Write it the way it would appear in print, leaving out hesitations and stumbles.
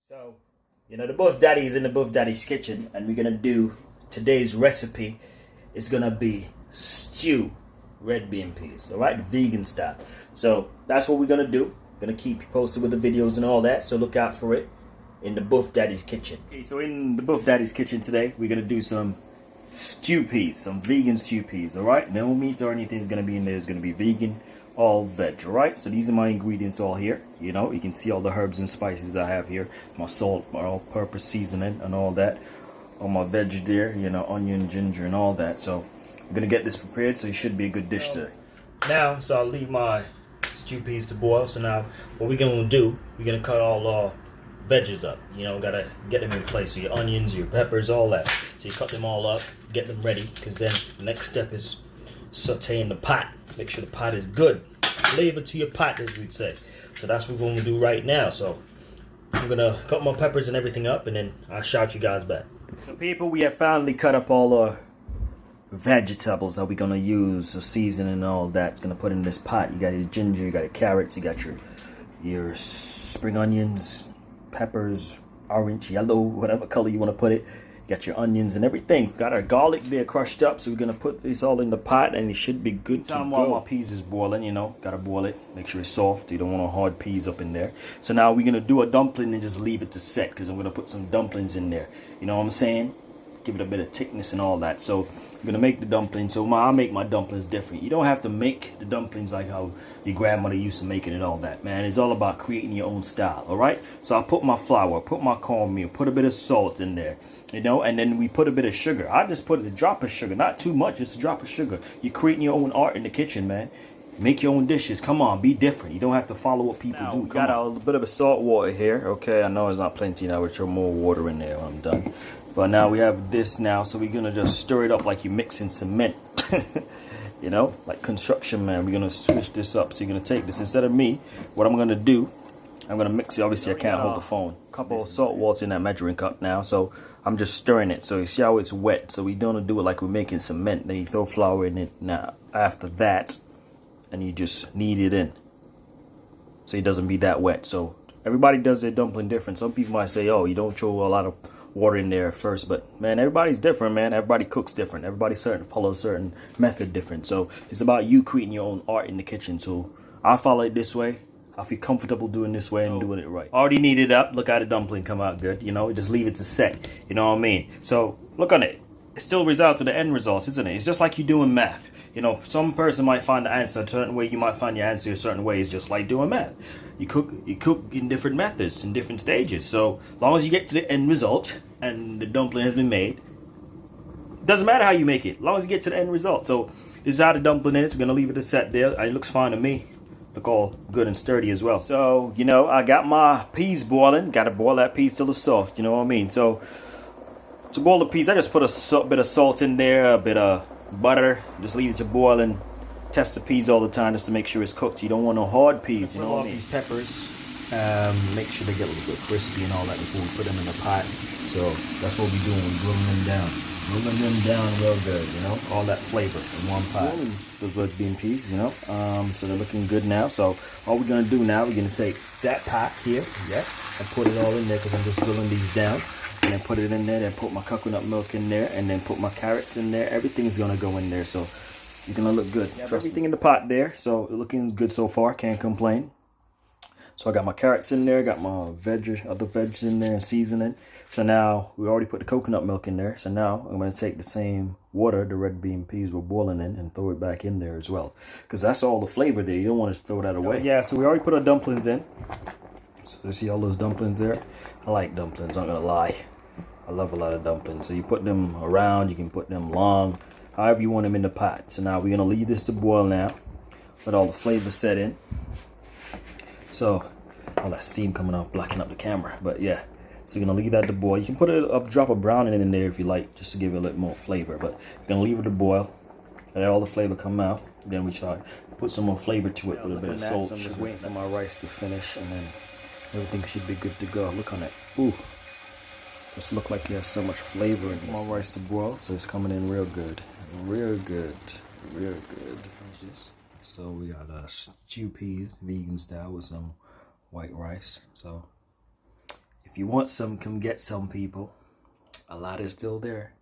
So, the Buff Daddy is in the Buff Daddy's kitchen, and we're gonna do today's recipe. It's gonna be stew red bean peas, all right, vegan style. So that's what we're gonna do. Gonna keep you posted with the videos and all that. So look out for it in the Buff Daddy's kitchen. Okay, so in the Buff Daddy's kitchen today, we're gonna do some stew peas, some vegan stew peas. All right, no meat or anything is gonna be in there. It's gonna be vegan, all veg. All right, so these are my ingredients all here. You can see all the herbs and spices I have here. My salt, my all-purpose seasoning, and all that. All my veg there, onion, ginger, and all that. So I'm gonna get this prepared, so it should be a good dish today. Now, so I'll leave my stew peas to boil. So now, what we're gonna do, we're gonna cut all our veggies up. Gotta get them in place. So your onions, your peppers, all that. So you cut them all up, get them ready, because then the next step is sauteing the pot. Make sure the pot is good. Flavor to your pot, as we'd say. So that's what we're gonna do right now. So I'm gonna cut my peppers and everything up, and then I'll shout you guys back. So people, we have finally cut up all our vegetables that we're gonna use, the seasoning and all that. It's gonna put in this pot. You got your ginger, you got your carrots, you got your spring onions, peppers, orange, yellow, whatever color you want to put it. You got your onions and everything. Got our garlic there crushed up, so we're gonna put this all in the pot, and it should be good to go. While my peas is boiling, gotta boil it. Make sure it's soft. You don't want no hard peas up in there. So now we're gonna do a dumpling and just leave it to set, because I'm gonna put some dumplings in there. You know what I'm saying? Give it a bit of thickness and all that. So I'm gonna make the dumplings. So I make my dumplings different. You don't have to make the dumplings like how your grandmother used to make it and all that, man. It's all about creating your own style. All right, so I put my flour, put my cornmeal, put a bit of salt in there, and then we put a bit of sugar. I just put a drop of sugar, not too much, just a drop of sugar. You're creating your own art in the kitchen, man. Make your own dishes. Come on, be different. You don't have to follow what people do. We got a little bit of a salt water here. Okay, I know it's not plenty now. We'll throw more water in there when I'm done. But now we have this now, so we're gonna just stir it up like you're mixing cement. Like construction, man. We're gonna switch this up. So you're gonna take this, instead of me, what I'm gonna do, I'm gonna mix it. Obviously I can't hold the phone. A couple of salt waters in that measuring cup now, so I'm just stirring it. So you see how it's wet. So we don't do it like we're making cement. Then you throw flour in it now after that, and you just knead it in, so it doesn't be that wet. So everybody does their dumpling different. Some people might say, oh, you don't throw a lot of water in there first, but man, everybody's different, man. Everybody cooks different. Everybody follows a certain method different. So it's about you creating your own art in the kitchen. So I follow it this way. I feel comfortable doing this way and doing it right. Already kneaded up. Look how the dumpling come out good. Just leave it to set. You know what I mean? So look on it. It still results to the end result, isn't it? It's just like you doing math. Some person might find the answer a certain way. You might find your answer a certain way. It's just like doing math. You cook in different methods, in different stages. So as long as you get to the end result and the dumpling has been made, it doesn't matter how you make it, as long as you get to the end result. So this is how the dumpling is. We're gonna leave it to set there. It looks fine to me. Look all good and sturdy as well. So I got my peas boiling. Got to boil that peas till it's soft. You know what I mean? So to boil the peas, I just put a bit of salt in there, a bit of butter. Just leave it to boil and test the peas all the time just to make sure it's cooked. You don't want no hard peas. You know what I mean? These peppers, make sure they get a little bit crispy and all that before we put them in the pot. So that's what we're doing. We're grilling them down. Grilling them down real good, all that flavor in one pot. Those red bean peas, so they're looking good now. So all we're gonna do now, we're gonna take that pot here, and put it all in there, because I'm just grilling these down. And then put it in there, then put my coconut milk in there, and then put my carrots in there. Everything's gonna go in there, so you're gonna look good. Everything in the pot there, so looking good so far, can't complain. So I got my carrots in there, got my other veg in there and seasoning. So now we already put the coconut milk in there. So now I'm gonna take the same water the red bean peas were boiling in and throw it back in there as well, because that's all the flavor there. You don't want to throw that away. Yeah, so we already put our dumplings in. So you see all those dumplings there? I like dumplings, I'm not gonna lie. I love a lot of dumplings. So you put them around, you can put them long, however you want them in the pot. So now we're gonna leave this to boil now. Let all the flavor set in. So all that steam coming off, blocking up the camera. But yeah, so you're gonna leave that to boil. You can put a drop of browning in there if you like, just to give it a little more flavor. But you're gonna leave it to boil, let all the flavor come out. Then we try to put some more flavor to it with a bit of salt. So I'm just waiting for my rice to finish, and then everything should be good to go. Look on that. Ooh. Just look like it has so much flavor in my rice to boil, so it's coming in real good, real good, real good. So we got stew peas, vegan style, with some white rice. So If you want some, come get some, people. A lot is still there.